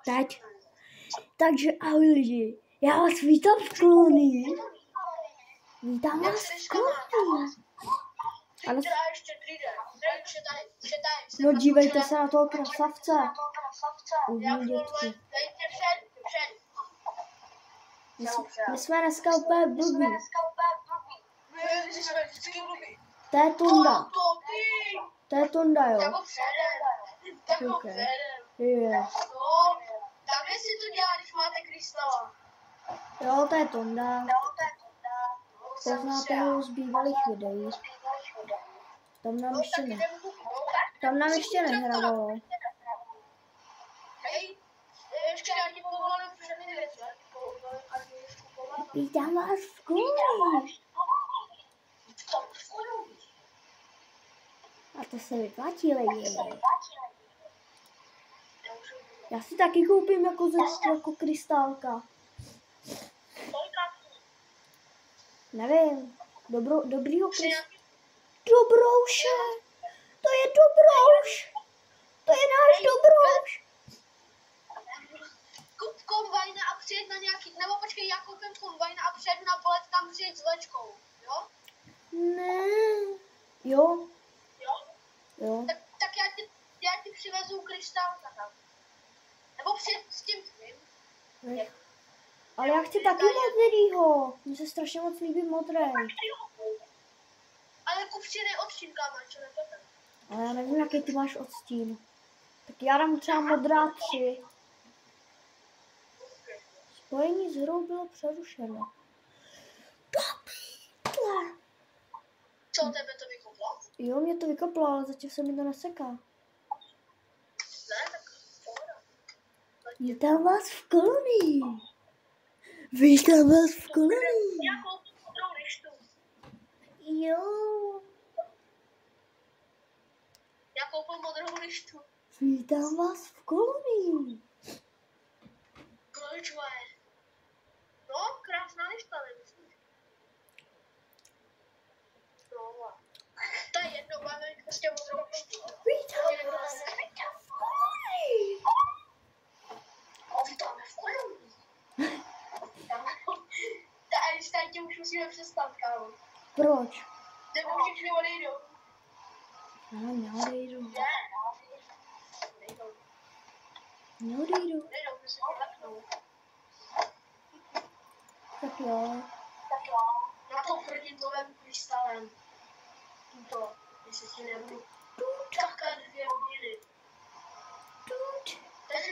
Teď. Takže ahoj lidi, já vás vítám v kolonii. Vítám vás v kolonii. Ale... No dívejte se na toho krasavce. Dětky. My jsme dneska úplně blbí. To je Tunda. To je Tunda, jo. Okay. Yeah. Tak si to dělá, když máte krystala. Jo, to je Tonda. Poznáte ho z bývalých videí. Tam nám ještě nehrávalo. Vítám vás v kolonii. A to se vyplatí, lidi. Já si taky koupím jako krystálka. Nevím. Dobrýho krystálka. Dobrouše. To je Dobrouš. To je náš Dobrouš. Kup kombajna a přijet na nějaký, nebo počkej, já koupím kombajna a přijedu na polet tam přijet s vlečkou, jo? Ne. Jo. Tak já ti přivezu krystálka tam. Nebo přijet s tím tvým. Ale já chci taky modrýho. Mně se strašně moc líbí modrý. Ale kup si odstín, kámoč, ne potom. Ale já nevím, jaký ty máš odstín. Tak já dám třeba modrá 3. Spojení s hrou bylo přerušeno. Co, tebe to vykoplo? Jo, mě to vykoplo, ale zatím se mi to neseká. Ne, tak pohoda. Vítám vás v kolonii. Vítám vás v kolonii. Já koupím modrou lištu. Jo. Já koupím modrou lištu. Vítám vás v kolonii. Kolik je? No, krásná lišta, nemyslíš? No, to je jedno, máme prostě modrou lištu. Vítám vás v kolonii. Vítáme v kolonii. A státě už musíme přestat, kámo. Proč? Nebo všichni odejdou. Neodejdu. Nejdou, my se vylepnou. Tak jo. Na to prditovém krystalem. Tuto, jestli si nebudu kakat 2 hodiny. Takže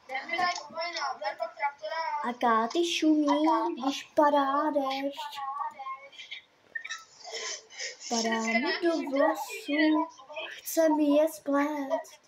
nebydaj kombajna, vlep pak traktora. A káty šumí, když padá déšť. Padá mi do vlasů, chce mi je splést.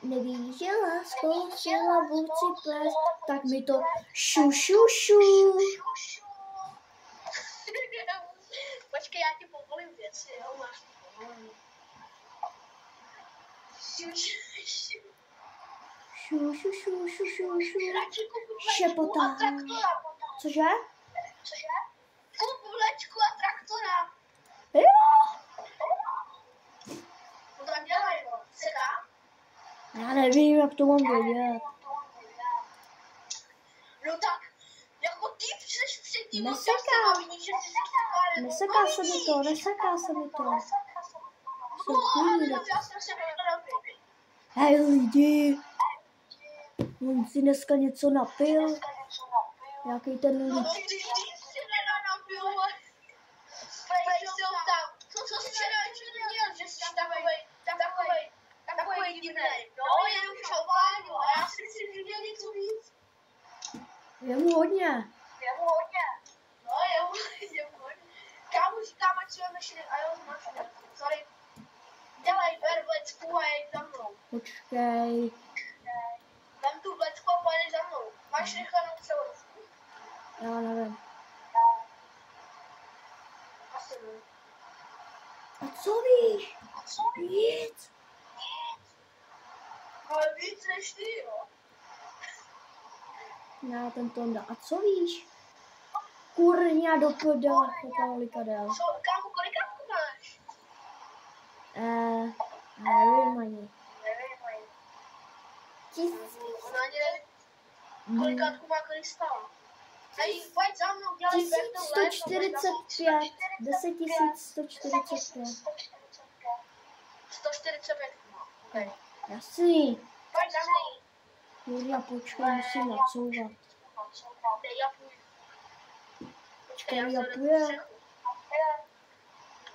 Neví, že láskou si hlavuci ples, tak mi to šu. Počkej, já ti povolím věci, jo, máš to povolení. Šu. Šepotá. Cože? Kup vlečku a traktora. Jo. No tak dělej, no. Se dá? Já nevím, jak to mám vědět. No tak, jako ty přeš předtím. Neseká se mi to. Jsou chvíli. Hej lidi. On si dneska něco napil. Jaký ten lid. Co jsi měl, že jsi takovej divnej. No, jenom šalváňu, a já si myslím, že měl něco víc. Je mu hodně. No, je mu hodně. Kámo říkám, ať si veme šli, a jo, máš ne. Sorry. Dělej, ber vlecku a jej za mnou. Počkej. Vem tu vlecku a pojedeš za mnou. Máš rychle na převodovku? Já nevím. Asi ne. A co víš? Nic. Ale víc než ty, jo. Já ten Tonda. A co víš? Kurňa do prdele, kolika del. Kámo, kolikátku máš? Nevím ani. Ona ani neví, kolikátku má krystal. Hej, pojď za mnou, dělej back to left. 1145. 10145. 145. Okay. Jasný. Pojď za mnou. Julia, počkej, musím nadsouvat. Dej, já půjdu. Počkej, já Julia se půjde.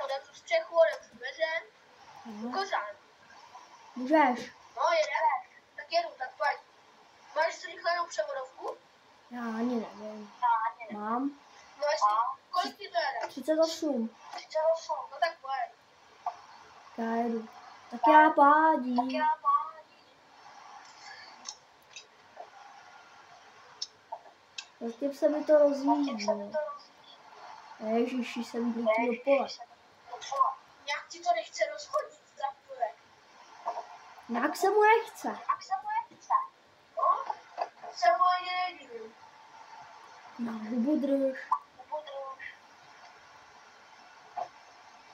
odevřu střechu, odevřu dveře. Kořán. Můžeš. No, jedeš. Tak jedu, tak pojď. Máš zrychlenou převodovku? Já ani nevím. Mám. No jestli, kolik ti to jede? 38. No tak pojď. Já jedu. Tak já pádím. Zatím se mi to rozjíždí. Ježiši, jsem blíký do pole. Jak ti to nechce rozchodit, traktorek? Jak se mu nechce? No, se mu ani nedivím. Na hubu drž.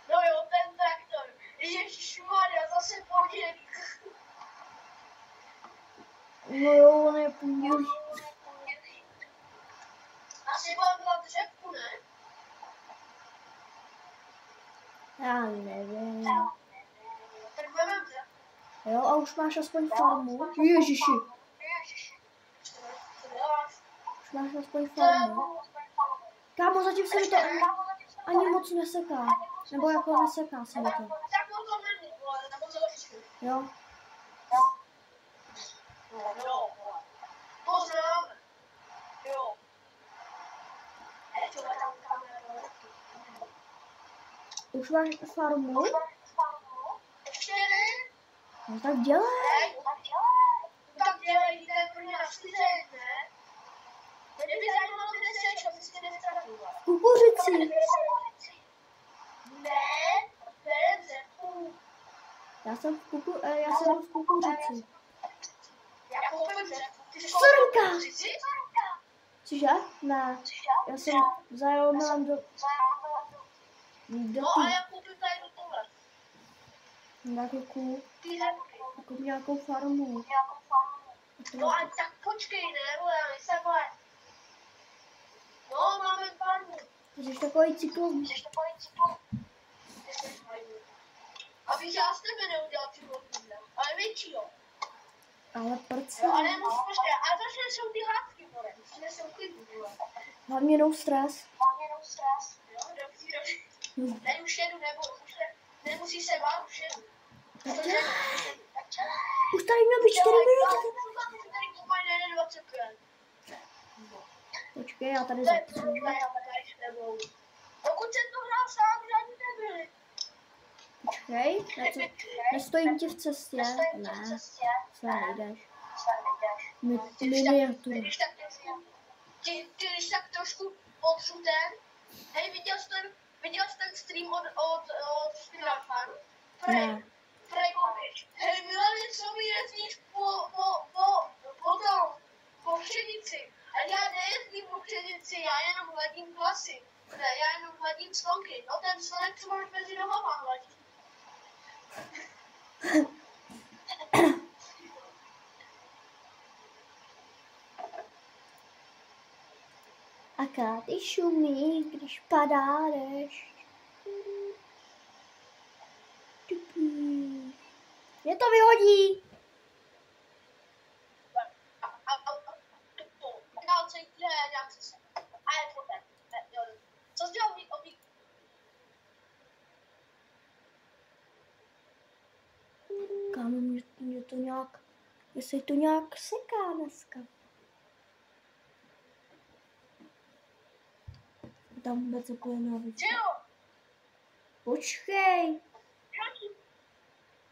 No jo, ten traktor. Ježišmarja, zase podnik. No jo, on je půl. Asi budeme dělat řepku, ne? Já nevím. Tak budeme řepku. Jo, a už máš aspoň farmu? Ježiši. Co děláš? Už máš aspoň farmu. Kámo, zatím se mi to ani moc neseká. Nebo jako neseká se mi to. Tak on to není, vole, nebo zlepší. Jo. Jo, to známe. Jo. Už máš farmu? Ještě jeden? No tak dělej. Tak dělej, jde pro mě na 40, ne? Mě by zajímalo, kde jsi, aby jsi nevztahoval. Kukuřici. Ne, berem řepku. Já jsem v kukuřici. Já koupím řepku. Ty jsi Srnka. kukuřici? Cože? Ne. Já jsem zajel mám do No a já koupím tady do tohle. nějakou, Ty řepky. jako nějakou farmu. No a tak počkej, ne, vole, já nejsem, vole. No, máme farmu. Ty jsi takový cyklon. Abych já z tebe neudělal přivozníka, ale většího. Ale prce. No, ale musíš počkej, a začne jsou ty hádky, vole. Musíme se uklidnit, vole. Hlavně no stres. Jo, dobře. Tady už jedu, nebo už ne, nemusíš se bát, už jedu. Už tady měl být 4 minuty. Tady kupají na 1,25. Počkej, já tady zapřu. Pokud jsem to hrál sám, žádný nebyli. Počkej, nestojím ti v cestě. Ne, se nejdeš. Miniatura. Když tak trošku potřu ten. Hej, viděl jsi ten stream od Spinarfan? Ne. Hej, Milane, co mi jezdíš po pšenici? A já nejezdím po pšenici, já jenom hladím klasy. Ne, já jenom hladím slonky. No ten slonek, co máš mezi nohama hladit. A káty šumí, když padá dešť. Mě to vyhodí. Co jsi dělal Kámo, mě to nějak, jestli to nějak seká dneska. Tam vůbec zapojená věc. Počkej.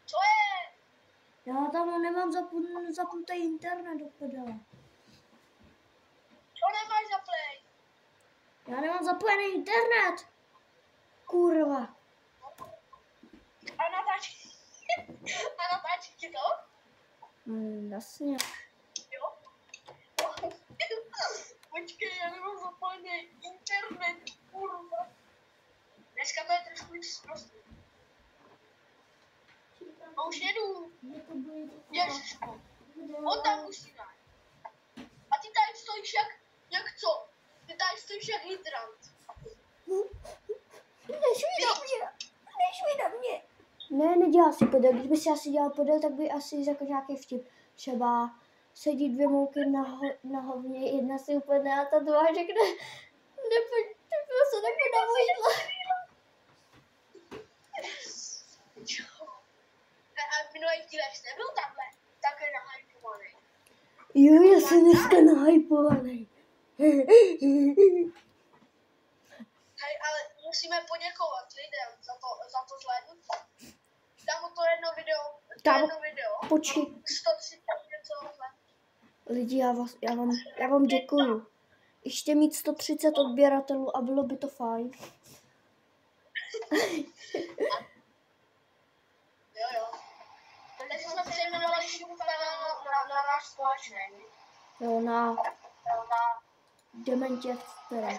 Co je? Já tam nemám zapnutý internet do prdele. Co nemáš za play? Já nemám zapojený internet. Kurva. A natáčí ti to? Jasně. Jo? Počkej, já nemám zapojený internet, kurva. Dneska to je trošku zprostý. A už jedu. Ježišku. On tam musí najít. A ty tady stojíš jak co? Ty tady stojíš jak hydrant. Nešuj na mě. Ne, nedělá si podél. Kdyby si asi dělal podél, tak by asi řekl nějaký vtip. Třeba sedí dvě mouky na hovně, jedna si upadne a ta druhá řekne, nepojď se takhle na vodidla. A v minulých dílech jsi nebyl takhle nahypovaný. Jo, já jsem dneska nahypovaný. Hej, ale musíme poděkovat lidem za to zhlédnutí. Tam to jedno video. Počkej. 130 něco zhlédnutí. Lidi, já vám děkuju. Ještě mít 130 odběratelů a bylo by to fajn. Jo. Takže jsme přejmenovali na náš společný. Jo, na Dementě v které.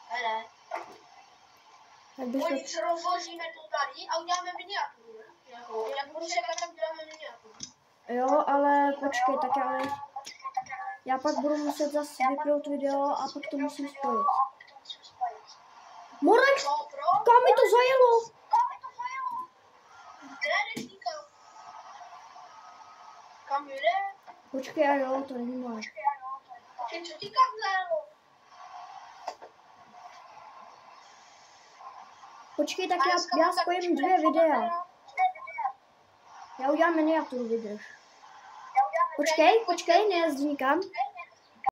Hele. Tak bychom... Nic rozložíme to tady a uděláme miniaturu. Jak budu čekat, tak uděláme miniaturu. Jo, ale počkej, tak já pak budu muset zase vypnout video a pak to musím spojit. Morek, kam mi to zajelo? Kde jdeš nikam? Kam jde? Počkej, a jo, to není moje. Co ti kam zajelo? Počkej, tak já spojím 2 videa. Já udělám miniaturu, vydrž. Počkej, nejezdi nikam.